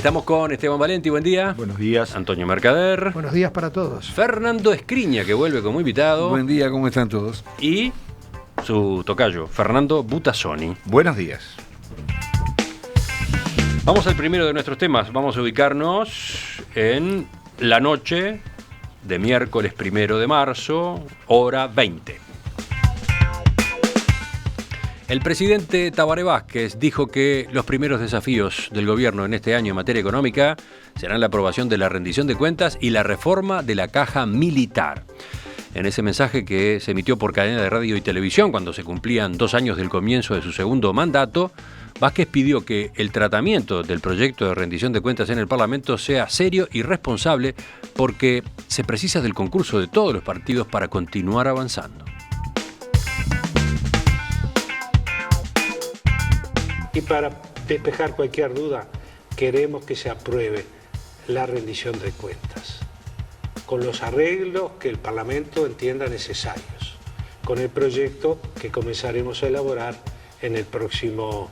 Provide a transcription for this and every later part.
Estamos con Esteban Valenti, buen día. Buenos días. Antonio Mercader. Buenos días para todos. Fernando Escriña, que vuelve como invitado. Buen día, ¿cómo están todos? Y su tocayo, Fernando Butazzoni. Buenos días. Vamos al primero de nuestros temas. Vamos a ubicarnos en la noche de miércoles 1 de marzo, hora 20. El presidente Tabaré Vázquez dijo que los primeros desafíos del gobierno en este año en materia económica serán la aprobación de la rendición de cuentas y la reforma de la caja militar. En ese mensaje que se emitió por cadena de radio y televisión cuando se cumplían 2 años del comienzo de su segundo mandato, Vázquez pidió que el tratamiento del proyecto de rendición de cuentas en el Parlamento sea serio y responsable porque se precisa del concurso de todos los partidos para continuar avanzando. Y para despejar cualquier duda, queremos que se apruebe la rendición de cuentas, con los arreglos que el Parlamento entienda necesarios, con el proyecto que comenzaremos a elaborar en el próximo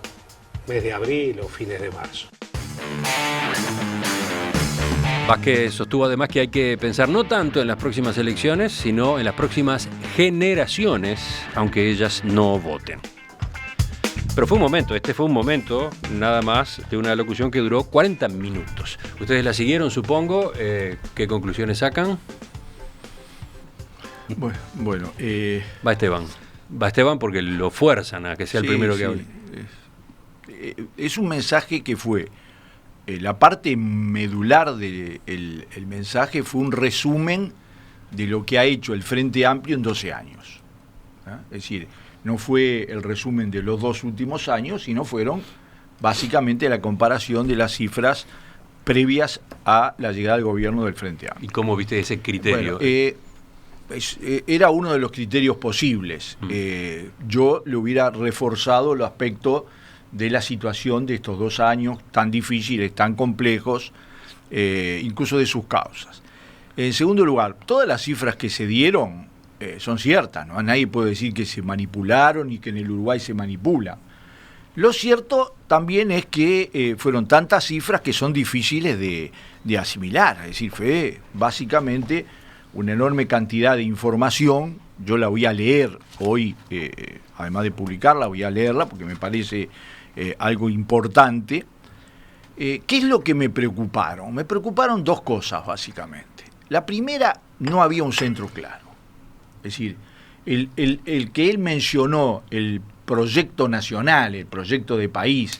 mes de abril o fines de marzo. Vázquez sostuvo además que hay que pensar no tanto en las próximas elecciones, sino en las próximas generaciones, aunque ellas no voten. Pero fue un momento nada más de una locución que duró 40 minutos. Ustedes la siguieron, supongo. ¿Qué conclusiones sacan? Bueno, Va Esteban porque lo fuerzan a que sea el primero que hable. Es un mensaje que fue, la parte medular del mensaje fue un resumen de lo que ha hecho el Frente Amplio en 12 años. ¿Ah? Es decir, no fue el resumen de los 2 últimos años, sino fueron básicamente la comparación de las cifras previas a la llegada del gobierno del Frente Amplio. ¿Y cómo viste ese criterio? Era uno de los criterios posibles. Yo le hubiera reforzado el aspecto de la situación de estos 2 años tan difíciles, tan complejos, incluso de sus causas. En segundo lugar, todas las cifras que se dieron son ciertas, ¿no? Nadie puede decir que se manipularon y que en el Uruguay se manipula. Lo cierto también es que fueron tantas cifras que son difíciles de asimilar, es decir, fue básicamente una enorme cantidad de información. Yo la voy a leer hoy, además de publicarla, voy a leerla porque me parece algo importante. ¿Qué es lo que me preocuparon? Me preocuparon 2 cosas, básicamente. La primera, no había un centro claro. Es decir, el que él mencionó, el proyecto nacional, el proyecto de país,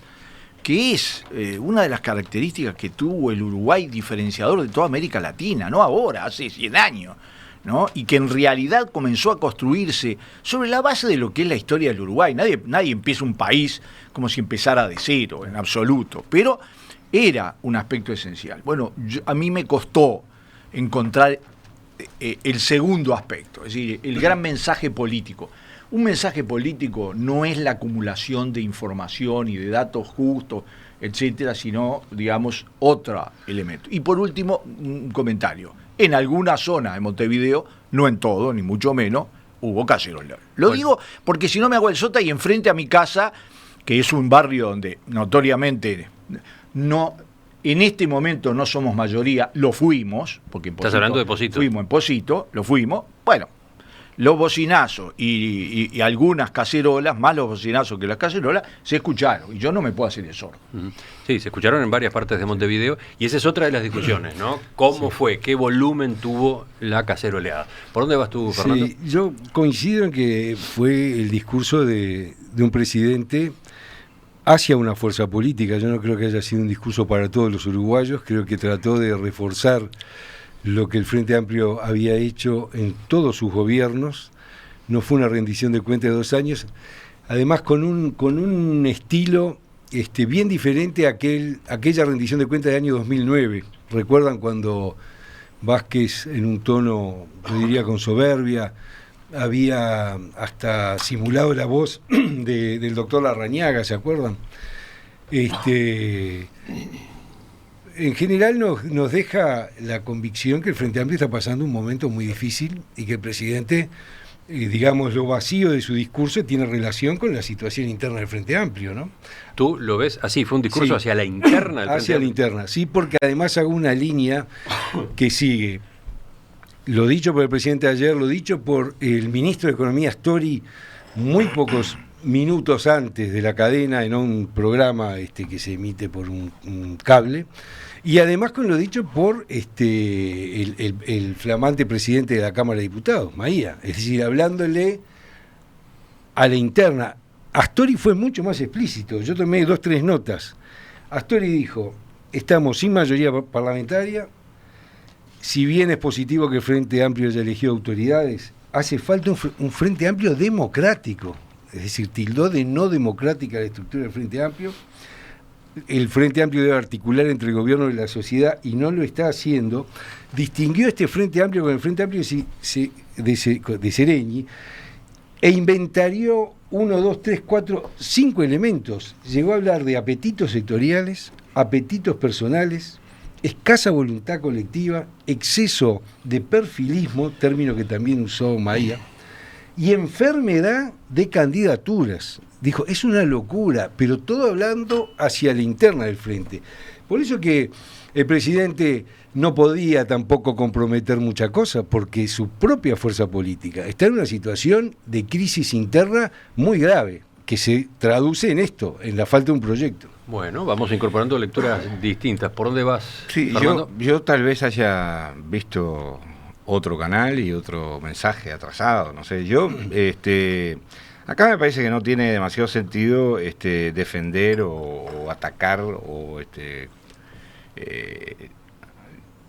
que es una de las características que tuvo el Uruguay diferenciador de toda América Latina, no ahora, hace 100 años, ¿no? Y que en realidad comenzó a construirse sobre la base de lo que es la historia del Uruguay. Nadie empieza un país como si empezara de cero, en absoluto, pero era un aspecto esencial. Bueno, a mí me costó encontrar el segundo aspecto, es decir, el gran mensaje político. Un mensaje político no es la acumulación de información y de datos justos, etcétera, sino, digamos, otro elemento. Y por último, un comentario. En alguna zona de Montevideo, no en todo, ni mucho menos, hubo cacerola. Lo digo porque si no me hago el sota y enfrente a mi casa, que es un barrio donde notoriamente no... En este momento no somos mayoría, lo fuimos, porque en Pocito, ¿estás hablando de Pocito? Fuimos en Pocito, lo fuimos. Bueno, los bocinazos y algunas cacerolas, más los bocinazos que las cacerolas, se escucharon, y yo no me puedo hacer el sordo. Sí, se escucharon en varias partes de Montevideo, y esa es otra de las discusiones, ¿no? ¿Cómo fue? ¿Qué volumen tuvo la caceroleada? ¿Por dónde vas tú, Fernando? Sí, yo coincido en que fue el discurso de un presidente hacia una fuerza política. Yo no creo que haya sido un discurso para todos los uruguayos, creo que trató de reforzar lo que el Frente Amplio había hecho en todos sus gobiernos. No fue una rendición de cuentas de 2 años, además con un estilo bien diferente a aquella rendición de cuentas del año 2009. ¿Recuerdan cuando Vázquez, en un tono, yo diría con soberbia, había hasta simulado la voz del doctor Larrañaga, ¿se acuerdan? En general nos deja la convicción que el Frente Amplio está pasando un momento muy difícil y que el presidente digamos, lo vacío de su discurso tiene relación con la situación interna del Frente Amplio, ¿no? ¿Tú lo ves así? ¿Fue un discurso hacia la interna del Frente hacia la Amplio? interna, sí, porque además hago una línea que sigue. Lo dicho por el presidente ayer, lo dicho por el ministro de Economía Astori, muy pocos minutos antes de la cadena, en un programa que se emite por un cable, y además con lo dicho por el flamante presidente de la Cámara de Diputados, Maía, es decir, hablándole a la interna. Astori fue mucho más explícito, yo tomé 2-3 notas. Astori dijo, estamos sin mayoría parlamentaria, si bien es positivo que el Frente Amplio haya elegido autoridades, hace falta un Frente Amplio democrático, es decir, tildó de no democrática la estructura del Frente Amplio. El Frente Amplio debe articular entre el gobierno y la sociedad y no lo está haciendo. Distinguió este Frente Amplio con el Frente Amplio de Sereñi e inventarió 1, 2, 3, 4, 5 elementos. Llegó a hablar de apetitos sectoriales, apetitos personales, escasa voluntad colectiva, exceso de perfilismo, término que también usó Maía, y enfermedad de candidaturas. Dijo, es una locura, pero todo hablando hacia la interna del frente. Por eso que el presidente no podía tampoco comprometer mucha cosa, porque su propia fuerza política está en una situación de crisis interna muy grave, que se traduce en esto, en la falta de un proyecto. Bueno, vamos incorporando lecturas distintas. ¿Por dónde vas, Sí, Fernando? yo tal vez haya visto otro canal y otro mensaje atrasado, no sé. Acá me parece que no tiene demasiado sentido defender o atacar o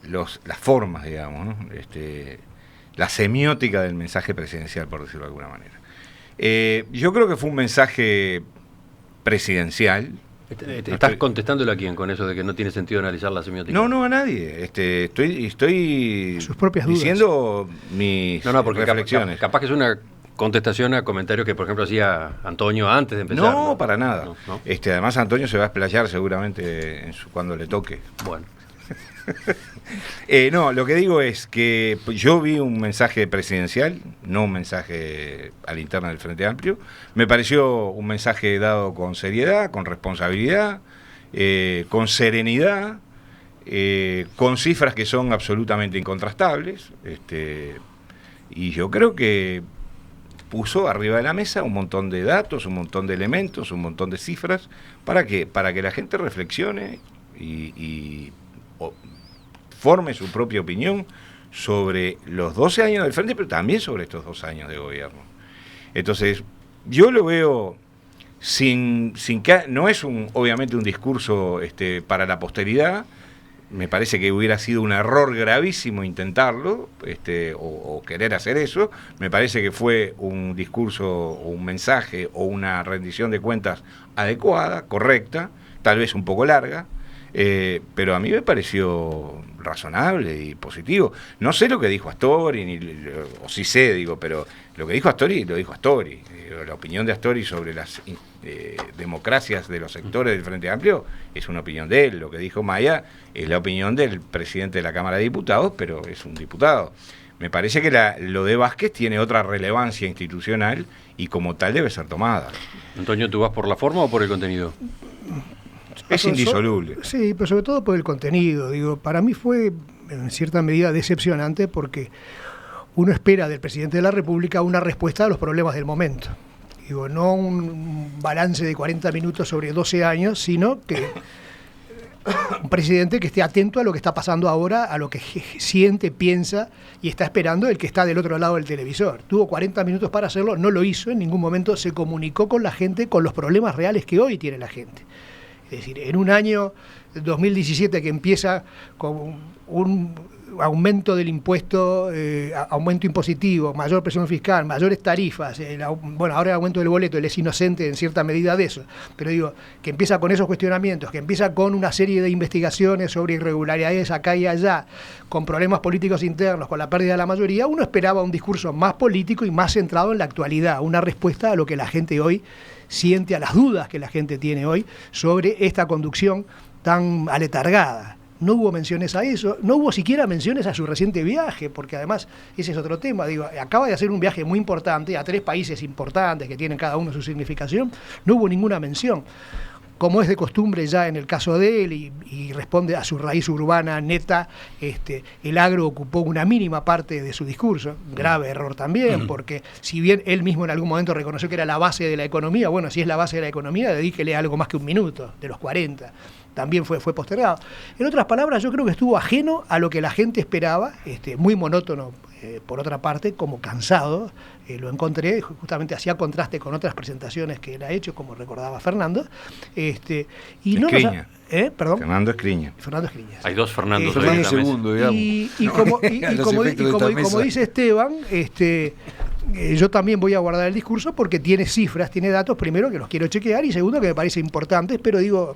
las formas, digamos, ¿no? La semiótica del mensaje presidencial, por decirlo de alguna manera. Yo creo que fue un mensaje presidencial. ¿Estás contestándole a quién con eso de que no tiene sentido analizar la semiótica? No, a nadie. Estoy sus propias dudas. diciendo mis porque reflexiones. capaz que es una contestación a comentarios que, por ejemplo, hacía Antonio antes de empezar. No, para nada. No. Además, Antonio se va a explayar seguramente cuando le toque. Bueno. No, lo que digo es que yo vi un mensaje presidencial, no un mensaje a la interna del Frente Amplio. Me pareció un mensaje dado con seriedad, con responsabilidad, con serenidad, con cifras que son absolutamente incontrastables. Y yo creo que puso arriba de la mesa un montón de datos, un montón de elementos, un montón de cifras, para que la gente reflexione y forme su propia opinión sobre los 12 años del Frente, pero también sobre estos 2 años de gobierno. Entonces, yo lo veo sin que no es obviamente un discurso para la posteridad. Me parece que hubiera sido un error gravísimo intentarlo, o querer hacer eso. Me parece que fue un discurso, o un mensaje, o una rendición de cuentas adecuada, correcta, tal vez un poco larga, pero a mí me pareció razonable y positivo. No sé lo que dijo Astori, o sí sé, pero lo que dijo Astori, lo dijo Astori. La opinión de Astori sobre las democracias de los sectores del Frente Amplio es una opinión de él. Lo que dijo Maya es la opinión del presidente de la Cámara de Diputados, pero es un diputado. Me parece que lo de Vázquez tiene otra relevancia institucional y como tal debe ser tomada. Antonio, ¿tú vas por la forma o por el contenido? Es indisoluble. Sí, pero sobre todo por el contenido. Para mí fue en cierta medida decepcionante porque uno espera del presidente de la República una respuesta a los problemas del momento. No un balance de 40 minutos sobre 12 años, sino que un presidente que esté atento a lo que está pasando ahora, a lo que siente, piensa y está esperando el que está del otro lado del televisor. Tuvo 40 minutos para hacerlo, no lo hizo, en ningún momento se comunicó con la gente, con los problemas reales que hoy tiene la gente. Es decir, en un año 2017 que empieza con un aumento del impuesto, aumento impositivo, mayor presión fiscal, mayores tarifas, ahora el aumento del boleto, él es inocente en cierta medida de eso, pero que empieza con esos cuestionamientos, que empieza con una serie de investigaciones sobre irregularidades acá y allá, con problemas políticos internos, con la pérdida de la mayoría, uno esperaba un discurso más político y más centrado en la actualidad, una respuesta a lo que la gente hoy siente, a las dudas que la gente tiene hoy sobre esta conducción tan aletargada. no hubo menciones a eso, no hubo siquiera menciones a su reciente viaje, porque además ese es otro tema, digo, acaba de hacer un viaje muy importante a 3 países importantes que tienen cada uno su significación, no hubo ninguna mención. Como es de costumbre ya en el caso de él, y responde a su raíz urbana neta, el agro ocupó una mínima parte de su discurso, grave error también, porque si bien él mismo en algún momento reconoció que era la base de la economía, bueno, si es la base de la economía, dedíquele algo más que un minuto, de los 40, también fue postergado. En otras palabras, yo creo que estuvo ajeno a lo que la gente esperaba, muy monótono, por otra parte, como cansado, lo encontré, justamente hacía contraste con otras presentaciones que él ha hecho, como recordaba Fernando. Y no ¿Perdón? Fernando Escriña. Fernando Escriña. Hay 2 Fernandos. Fernando segundo, digamos. Como dice Esteban, yo también voy a guardar el discurso porque tiene cifras, tiene datos, primero que los quiero chequear y segundo que me parece importantes, pero digo,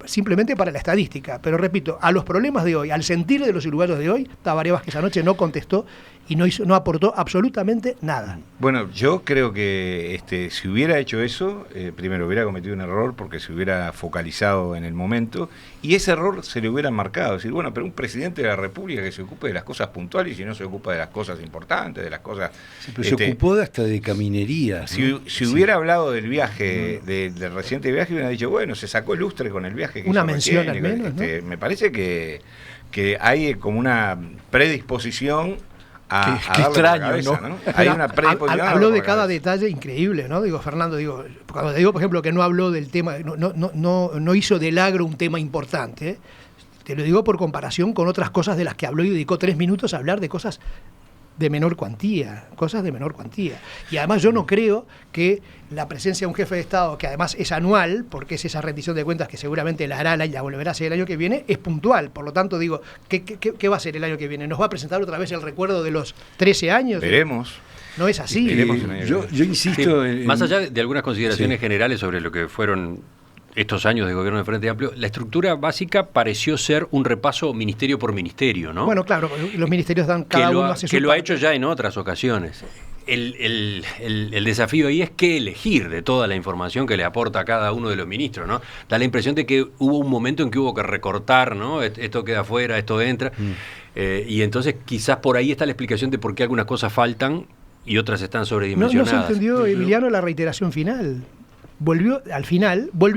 simplemente para la estadística. Pero repito, a los problemas de hoy, al sentir de los uruguayos de hoy, Tabaré Vázquez anoche no contestó y no aportó absolutamente nada. Bueno, yo creo que si hubiera hecho eso, primero hubiera cometido un error porque se hubiera focalizado en el momento y ese error se le hubiera marcado. Es decir, bueno, pero un presidente de la República que se ocupe de las cosas puntuales y no se ocupa de las cosas importantes, de las cosas... Sí, pero se ocupó hasta de caminería. Si hubiera hablado del viaje, del reciente viaje, hubiera dicho, bueno, se sacó el lustre con el viaje que una hizo mención recién, al menos, ¿no? Me parece que hay como una predisposición a qué extraño, cabeza, ¿no? Hay una predisposición. Habló de cada detalle increíble, ¿no? Digo, Fernando, cuando digo, por ejemplo, que no habló del tema, no hizo del agro un tema importante, te lo digo por comparación con otras cosas de las que habló y dedicó 3 minutos a hablar de cosas de menor cuantía, Y además yo no creo que la presencia de un jefe de Estado, que además es anual, porque es esa rendición de cuentas que seguramente la hará y la volverá a hacer el año que viene, es puntual. Por lo tanto, digo, ¿qué va a hacer el año que viene? ¿Nos va a presentar otra vez el recuerdo de los 13 años? Veremos. No es así. Yo insisto... Sí, más allá de algunas consideraciones generales sobre lo que fueron estos años de gobierno de Frente Amplio, la estructura básica pareció ser un repaso ministerio por ministerio, ¿no? Bueno, claro, los ministerios dan cada uno hace su que lo ha parte. hecho ya en otras ocasiones. El desafío ahí es qué elegir de toda la información que le aporta a cada uno de los ministros, ¿no? Da la impresión de que hubo un momento en que hubo que recortar, ¿no? Esto queda afuera, esto entra. Y entonces quizás por ahí está la explicación de por qué algunas cosas faltan y otras están sobredimensionadas. No se entendió, Emiliano, la reiteración final. Volvió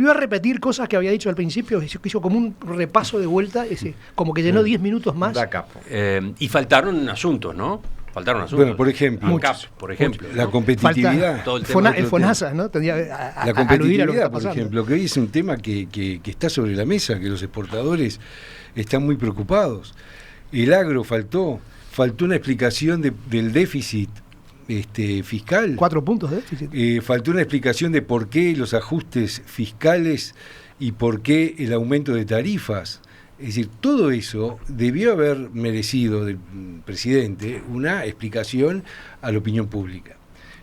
a repetir cosas que había dicho al principio, hizo como un repaso de vuelta, como que llenó 10 minutos más. Da capo. Y faltaron asuntos, ¿no? Bueno, por ejemplo, la competitividad. Todo el tema El FONASA, ¿no? La competitividad, por ejemplo, que hoy es un tema que está sobre la mesa, que los exportadores están muy preocupados. El agro faltó una explicación del déficit fiscal. 4 puntos de déficit. Faltó una explicación de por qué los ajustes fiscales y por qué el aumento de tarifas. Es decir, todo eso debió haber merecido del presidente una explicación a la opinión pública.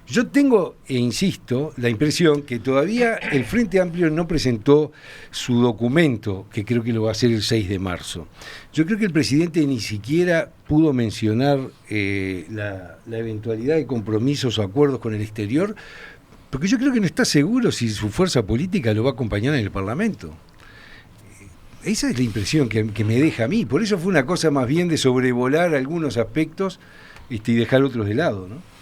Yo tengo, e insisto, la impresión que todavía el Frente Amplio no presentó su documento, que creo que lo va a hacer el 6 de marzo. Yo creo que el presidente ni siquiera pudo mencionar la eventualidad de compromisos o acuerdos con el exterior, porque yo creo que no está seguro si su fuerza política lo va a acompañar en el Parlamento. Esa es la impresión que me deja a mí. Por eso fue una cosa más bien de sobrevolar algunos aspectos y dejar otros de lado, ¿no?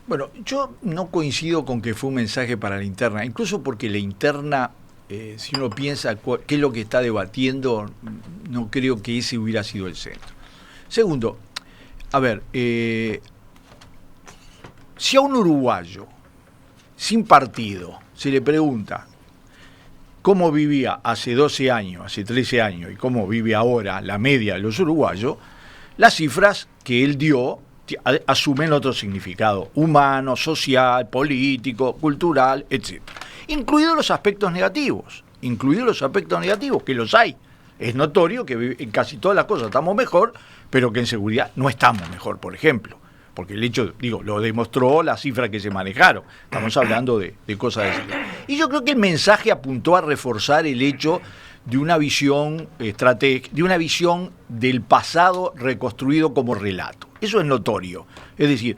Bueno, yo no coincido con que fue un mensaje para la interna, incluso porque la interna, si uno piensa qué es lo que está debatiendo, no creo que ese hubiera sido el centro. Segundo, a ver, si a un uruguayo sin partido se le pregunta cómo vivía hace 12 años, hace 13 años y cómo vive ahora la media de los uruguayos, las cifras que él dio asumen otro significado, humano, social, político, cultural, etc. Incluidos los aspectos negativos, que los hay. Es notorio que en casi todas las cosas estamos mejor, pero que en seguridad no estamos mejor, por ejemplo. Porque el hecho, lo demostró la cifra que se manejaron. Estamos hablando de cosas de ese tipo. Y yo creo que el mensaje apuntó a reforzar el hecho de una visión estratégica, de una visión del pasado reconstruido como relato. Eso es notorio. Es decir,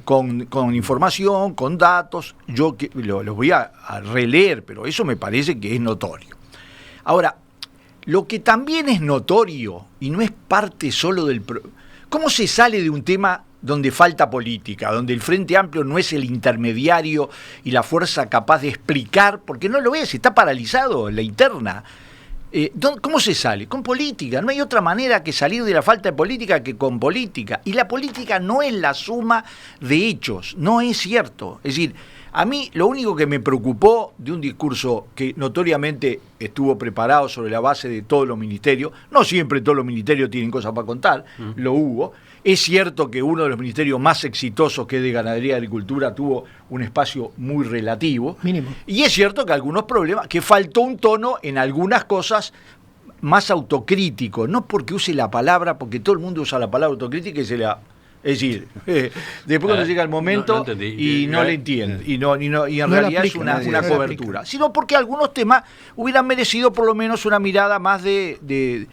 con información, con datos, yo los voy a releer, pero eso me parece que es notorio. Ahora, lo que también es notorio, y no es parte solo del... ¿Cómo se sale de un tema donde falta política, donde el Frente Amplio no es el intermediario y la fuerza capaz de explicar, porque no lo es, está paralizado en la interna? ¿Cómo se sale? Con política. No hay otra manera que salir de la falta de política que con política. Y la política no es la suma de hechos, no es cierto. Es decir, a mí lo único que me preocupó de un discurso que notoriamente estuvo preparado sobre la base de todos los ministerios, no siempre todos los ministerios tienen cosas para contar, lo hubo. Es cierto que uno de los ministerios más exitosos, que es de Ganadería y Agricultura, tuvo un espacio muy relativo. Mínimo. Y es cierto que algunos problemas, que faltó un tono en algunas cosas más autocrítico, no porque use la palabra, porque todo el mundo usa la palabra autocrítica y se la... Es decir, después cuando llega el momento y no le entiende, y en realidad es una cobertura, sino porque algunos temas hubieran merecido por lo menos una mirada más de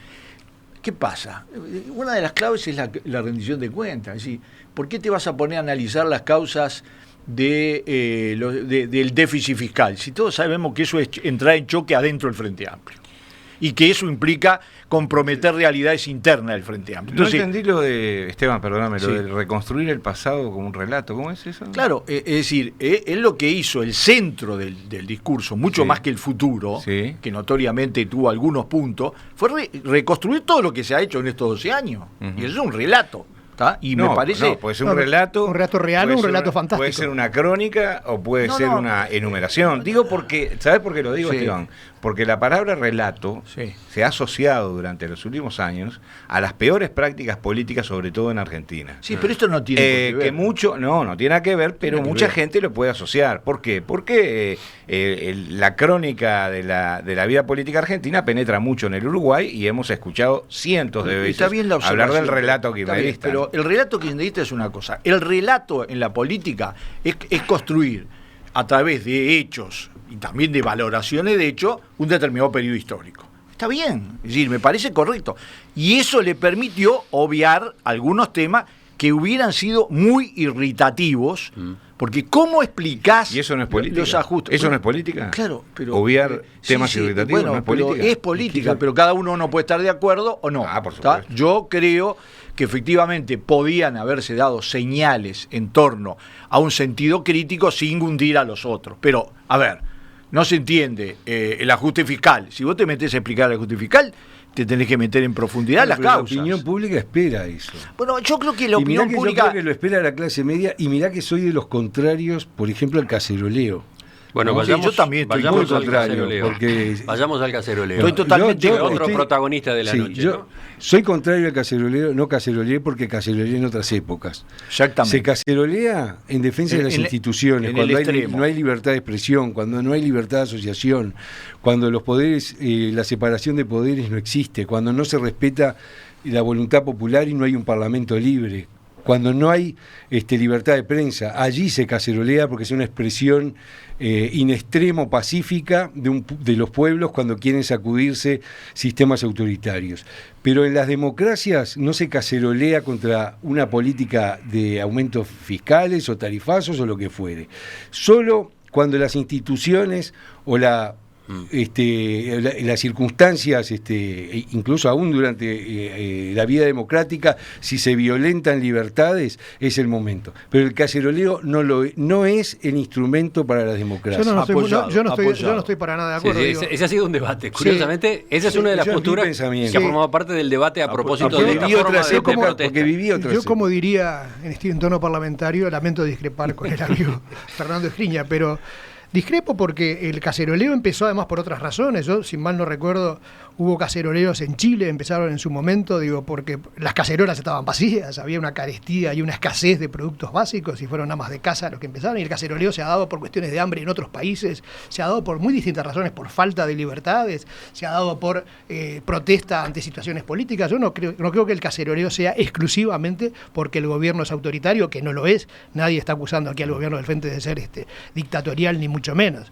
¿qué pasa? Una de las claves es la rendición de cuentas. Es decir, ¿por qué te vas a poner a analizar las causas del déficit fiscal? Si todos sabemos que eso es entrar en choque adentro del Frente Amplio. Y que eso implica comprometer realidades internas del Frente Amplio. Entonces, no entendí lo de, Esteban, perdóname, lo de reconstruir el pasado como un relato. ¿Cómo es eso? Claro, es decir, es lo que hizo el centro del discurso, mucho más que el futuro, que notoriamente tuvo algunos puntos, fue reconstruir todo lo que se ha hecho en estos 12 años. Y eso es un relato. Y me parece... puede ser un relato real o un relato fantástico. Puede ser una crónica o puede ser una enumeración. Digo porque, ¿sabes por qué lo digo, Esteban? Porque la palabra relato se ha asociado durante los últimos años a las peores prácticas políticas, sobre todo en Argentina. Sí, pero esto no tiene que ver. Que mucho, no tiene nada que ver, pero mucha gente lo puede asociar. ¿Por qué? Porque la crónica de la vida política argentina penetra mucho en el Uruguay y hemos escuchado cientos de veces hablar del relato kirchnerista. Pero el relato kirchnerista es una cosa. El relato en la política es construir a través de hechos y también de valoraciones de hechos un determinado periodo histórico. Está bien, es decir, me parece correcto. Y eso le permitió obviar algunos temas que hubieran sido muy irritativos, porque ¿cómo explicás ¿Y eso no es política? Los ajustes? ¿Eso no es política? Claro, pero... Obviar temas irritativos bueno, no es política. Es política, pero cada uno no puede estar de acuerdo o no. Por supuesto. Yo creo que efectivamente podían haberse dado señales en torno a un sentido crítico sin hundir a los otros. Pero, a ver, no se entiende el ajuste fiscal. Si vos te metés a explicar el ajuste fiscal, te tenés que meter en profundidad las causas. La opinión pública espera eso. Bueno, yo creo que la opinión pública... Yo creo que lo espera la clase media, y mirá que soy de los contrarios, por ejemplo, al caceroleo. Bueno, yo también estoy vayamos muy al caceroleo. Porque vayamos al caceroleo. Estoy totalmente otro protagonista de la noche. Yo soy contrario al caceroleo, no caceroleé porque caceroleé en otras épocas. Exactamente. Se cacerolea en defensa de las instituciones, cuando no hay libertad de expresión, cuando no hay libertad de asociación, cuando los poderes, la separación de poderes no existe, cuando no se respeta la voluntad popular y no hay un parlamento libre, cuando no hay libertad de prensa. Allí se cacerolea porque es una expresión in extremo pacífica de los pueblos cuando quieren sacudirse sistemas autoritarios. Pero en las democracias no se cacerolea contra una política de aumentos fiscales o tarifazos o lo que fuere. Solo cuando las instituciones o las circunstancias, incluso aún durante la vida democrática, si se violentan libertades, es el momento. Pero el caceroleo no es el instrumento para la democracia. Yo no estoy para nada de acuerdo. Ese ha sido un debate. Curiosamente, esa es una de las posturas que ha formado parte del debate a propósito de esta forma de protesta. Yo, como diría en tono parlamentario, lamento discrepar con el amigo Fernando Escriña, pero... discrepo porque el caceroleo empezó además por otras razones. Yo, si mal no recuerdo, hubo caceroleos en Chile, empezaron en su momento, porque las cacerolas estaban vacías, había una carestía y una escasez de productos básicos y fueron amas de casa los que empezaron. Y el caceroleo se ha dado por cuestiones de hambre en otros países, se ha dado por muy distintas razones, por falta de libertades, se ha dado por protesta ante situaciones políticas. Yo no creo que el caceroleo sea exclusivamente porque el gobierno es autoritario, que no lo es. Nadie está acusando aquí al gobierno del Frente de ser dictatorial, ni mucho menos.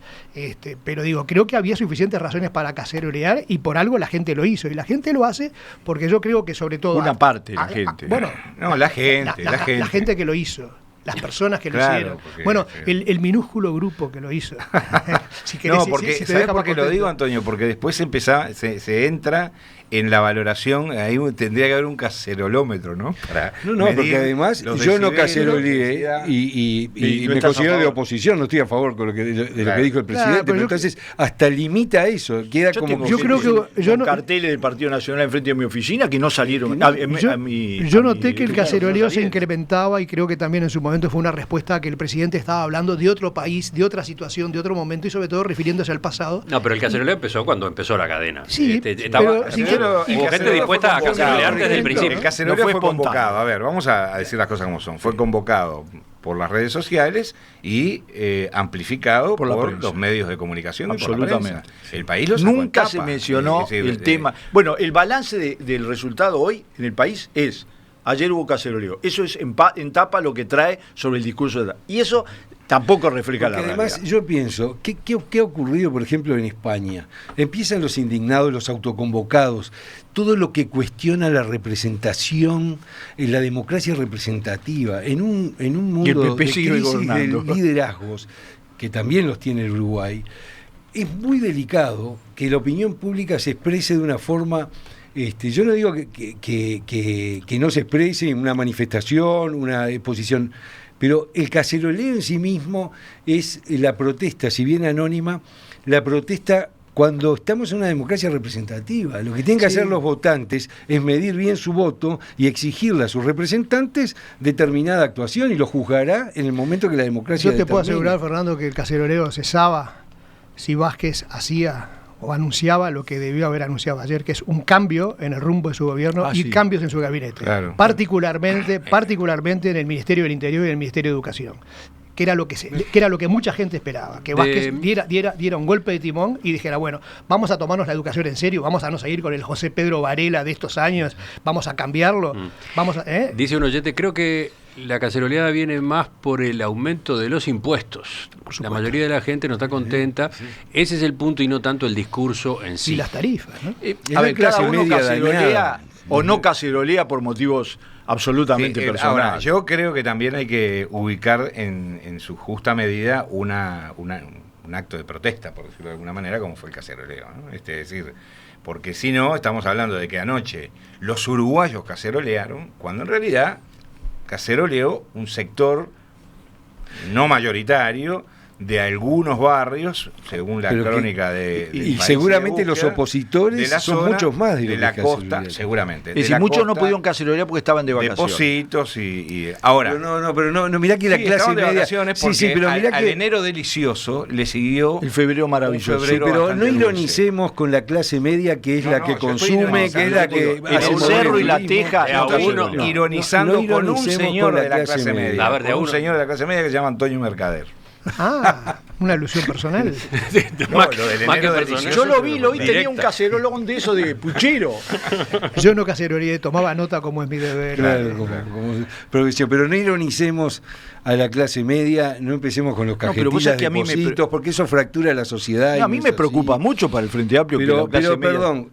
Pero creo que había suficientes razones para cacerolear y por algo la gente lo hizo. Y la gente lo hace porque yo creo que sobre todo... Una parte de la gente. Bueno, no, la gente que lo hizo. las personas que lo Claro, hicieron. porque, Bueno, el minúsculo grupo que lo hizo. Si querés, No, si porque, te ¿sabés deja por más qué lo contento. digo, Antonio? Porque después se entra en la valoración, ahí tendría que haber un cacerolómetro, ¿no? Para No, medir porque además los yo no decibeles, caceroleé la intensidad. y no me estás a considero de favor. oposición, no estoy a favor con lo que, de lo Claro. que dijo el presidente, Claro, pero pero yo- entonces hasta limita eso, queda Yo como tengo yo creo que- yo con no- carteles del Partido Nacional enfrente de mi oficina que no salieron. Yo noté que el caceroleo se incrementó. incrementaba y creo que también en su momento fue una respuesta a que el presidente estaba hablando de otro país, de otra situación, de otro momento y sobre todo refiriéndose al pasado. No, pero el caceroleo empezó cuando empezó la cadena. Sí, estaba, pero sí, hubo y- gente dispuesta a cacerolear desde el El principio. caceroleo No fue fue espontáneo. convocado, a ver, vamos a decir las cosas como son, fue convocado por las redes sociales y amplificado Por por, la prensa. los medios de comunicación y por la Absolutamente. prensa. El país lo sacó en Nunca tapa. se mencionó Es decir, el tema. Bueno, el balance del resultado hoy en el país es: ayer hubo caceroleo. Eso es en tapa lo que trae sobre el discurso de. Y eso tampoco refleja Porque la además realidad. yo pienso, ¿qué ha ocurrido, por ejemplo, en España? Empiezan los indignados, los autoconvocados, todo lo que cuestiona la representación, la democracia representativa, en un Y el mundo PP de sigue crisis de gobernando. liderazgos, que también los tiene el Uruguay, es muy delicado que la opinión pública se exprese de una forma... yo no digo que no se exprese en una manifestación, una exposición, pero el caceroleo en sí mismo es la protesta, si bien anónima, la protesta cuando estamos en una democracia representativa. Lo que tienen que Sí. hacer los votantes es medir bien su voto y exigirle a sus representantes determinada actuación y lo juzgará en el momento que la democracia Yo te puedo determine. asegurar, Fernando, que el caceroleo cesaba si Vázquez hacía o anunciaba lo que debió haber anunciado ayer, que es un cambio en el rumbo de su gobierno y Sí. cambios en su gabinete. Claro. Particularmente en el Ministerio del Interior y en el Ministerio de Educación. Que era lo que mucha gente esperaba, que Vázquez diera un golpe de timón y dijera, bueno, vamos a tomarnos la educación en serio, vamos a no seguir con el José Pedro Varela de estos años, vamos a cambiarlo, vamos a... Dice un oyente, creo que la caceroleada viene más por el aumento de los impuestos. La mayoría de la gente no está contenta. Ese es el punto y no tanto el discurso en sí. Y las tarifas, ¿no? Es A ver, la clase cada uno media cacerolea dañada. o no cacerolea por motivos absolutamente Sí, personales. ahora, yo creo que también hay que ubicar en su justa medida un acto de protesta, por decirlo de alguna manera, como fue el caceroleo, ¿no? Es decir, porque si no, estamos hablando de que anoche los uruguayos cacerolearon, cuando en realidad caceroleó un sector no mayoritario de algunos barrios, según la Pero que- crónica de y del país seguramente de los búsqueda, opositores de la son zona, muchos más de de los la que costa, cacerolearon. seguramente. Es de decir, la muchos no costa, pudieron cacerolear porque estaban de vacaciones. Depositos y ahora. Pero no, mirá que la Sí, clase estaban de media... vacaciones Sí, porque pero al, mirá al que... enero delicioso le siguió El febrero maravilloso. un Sí, febrero pero bastante no dulce. ironicemos con la clase media que es No, la no, que yo estoy consume, que es la que ironizando, en hace el un cerro y la turismo. teja, a uno- No, ironizando no con un ironicemos señor con de la clase media. A ver, de con un uno- señor de la clase media que se llama Antonio Mercader. Ah, una alusión personal. No, Más- lo del más que enero personal. delicioso, Yo lo vi, lo vi, Directa. tenía un cacerolón de eso de puchero. Yo no caceroleé, tomaba nota como es mi deber. Claro, pero no ironicemos a la clase media, no empecemos con los pero vos cajetillas sabés que de a mí me depósitos, porque eso fractura la sociedad. No, a mí me preocupa mucho para el Frente Amplio que la clase Pero media- perdón,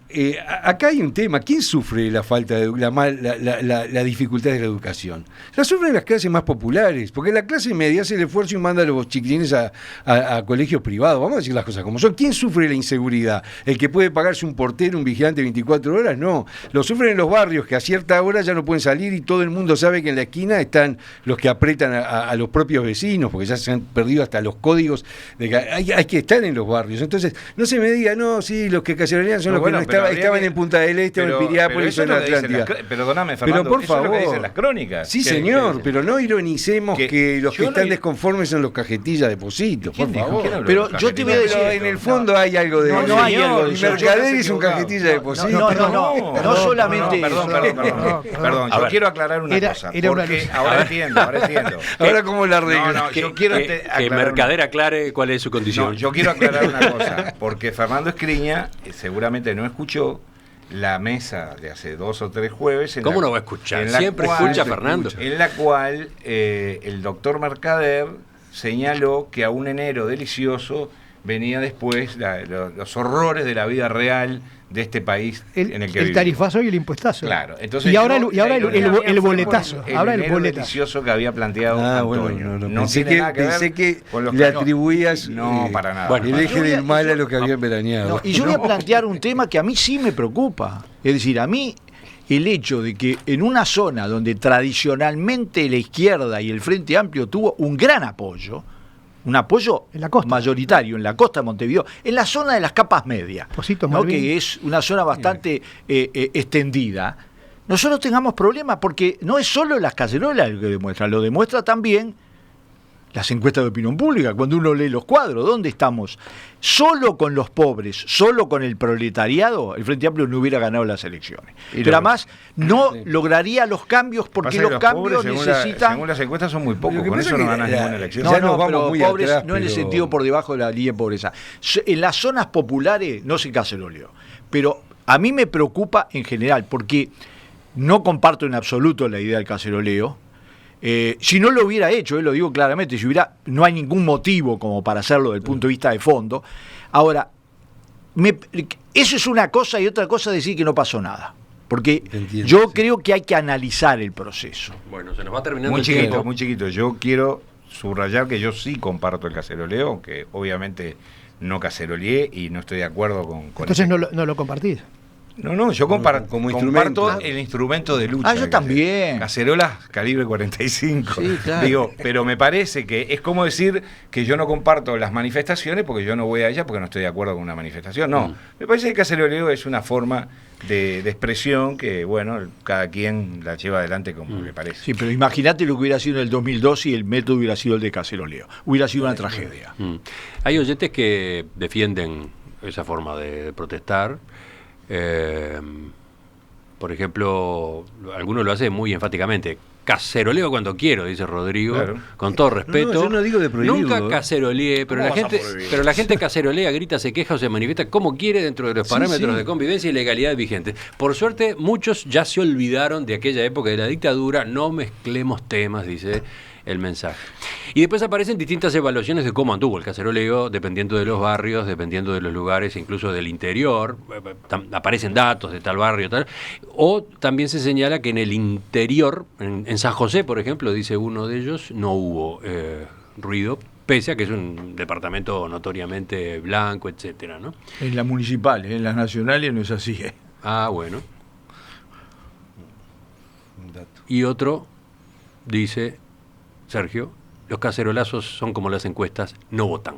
acá hay un tema. ¿Quién sufre la falta de la dificultad de la educación? La sufren las clases más populares, porque la clase media hace el esfuerzo y manda a los chiquilines a colegios privados. Vamos a decir las cosas como son. ¿Quién sufre la inseguridad? ¿El que puede pagarse un portero, un vigilante 24 horas? No. Lo sufren en los barrios, que a cierta hora ya no pueden salir y todo el mundo sabe que en la esquina están los que apretan a los propios vecinos, porque ya se han perdido hasta los códigos de que hay que estar en los barrios. Entonces, no se me diga, no, sí, los que cacerolean son No, los bueno, que no pero habría estaban que- en Punta del Este o en Piriápolis o en Atlántida. Perdóname, Fernando, Pero por eso es lo que favor. dicen las crónicas. Sí, Que- señor, que- pero no ironicemos que los que yo no están ir- desconformes son los cajetillas de depósitos, por ¿Quién dijo? favor. ¿Quién habló Pero de los yo te voy a cajetillas? decir- Pero en el fondo hay algo de No, eso. no hay Señor, algo de y eso. Mercader es un equivocado. cajetilla de depósitos. No solamente- Perdón, No, yo ver. quiero aclarar una Era- cosa. era una Porque luz. ahora entiendo. Ahora, ¿cómo la arreglo? No, yo quiero que aclarar Mercader aclare cuál es su condición. No, yo quiero aclarar una cosa, porque Fernando Escriña seguramente no escuchó la mesa de hace 2 o 3 jueves. ¿Cómo no va a escuchar? en la Siempre cual- escucha, Fernando. En la cual el doctor Mercader señaló que a un enero delicioso venía después los horrores de la vida real de este país en el que el vivimos. tarifazo y el impuestazo. Claro. Entonces y ahora el boletazo. Ahora el enero boletazo. delicioso que había planteado Antonio. No, No pensé tiene nada que pensé ver que con los le cañones. atribuías No, para nada. el eje del mal a lo que habían veraneado. No, y yo voy a plantear un tema que a mí sí me preocupa. Es decir, a mí el hecho de que en una zona donde tradicionalmente la izquierda y el Frente Amplio tuvo un gran apoyo, un apoyo en la costa, mayoritario en la costa de Montevideo, en la zona de las capas medias, ¿no? Que es una zona bastante extendida, nosotros tengamos problemas porque no es solo las cacerolas lo que demuestra, lo demuestra también las encuestas de opinión pública. Cuando uno lee los cuadros, ¿dónde estamos? Solo con los pobres, solo con el proletariado, el Frente Amplio no hubiera ganado las elecciones. Pero además no lograría los cambios porque los cambios pobres, necesitan... según las encuestas son muy pocos, con eso no ganas ninguna elección. No, pero pobres no en el sentido por debajo de la línea de pobreza. En las zonas populares no se caceroleó. Pero a mí me preocupa en general porque no comparto en absoluto la idea del caceroleo. Si no lo hubiera hecho, lo digo claramente, no hay ningún motivo como para hacerlo desde el punto de vista de fondo. Ahora, eso es una cosa y otra cosa decir que no pasó nada. Porque yo creo que hay que analizar el proceso. Bueno, se nos va terminando muy el chiquito, tiempo. muy chiquito. Yo quiero subrayar que yo sí comparto el caceroleo, aunque obviamente no caceroleé y no estoy de acuerdo con Entonces no lo compartís. No, yo comparto instrumento. el instrumento de lucha. Yo también. Cacerolas calibre 45. Sí, claro. Digo, pero me parece que es como decir que yo no comparto las manifestaciones porque yo no voy a ellas porque no estoy de acuerdo con una manifestación. No, me parece que el caceroleo es una forma de expresión que, bueno, cada quien la lleva adelante como le parece. Sí, pero imagínate lo que hubiera sido en el 2002 si el método hubiera sido el de caceroleo. Hubiera sido una tragedia. Hay oyentes que defienden esa forma de protestar. Por ejemplo, algunos lo hacen muy enfáticamente. Caceroleo cuando quiero, dice Rodrigo, claro. Con todo respeto. Yo no digo de prohibirlo. Nunca caceroleé, pero la gente cacerolea, grita, se queja o se manifiesta como quiere dentro de los parámetros de convivencia y legalidad vigentes. Por suerte, muchos ya se olvidaron de aquella época de la dictadura. No mezclemos temas, dice el mensaje. Y después aparecen distintas evaluaciones de cómo anduvo el caceroleo, dependiendo de los barrios, dependiendo de los lugares, incluso del interior. Aparecen datos de tal barrio, tal. O también se señala que en el interior, en San José, por ejemplo, dice uno de ellos, no hubo ruido, pese a que es un departamento notoriamente blanco, etcétera, ¿no? En las municipales, en las nacionales no es así. Ah, bueno. Y otro dice, Sergio, los cacerolazos son como las encuestas, no votan.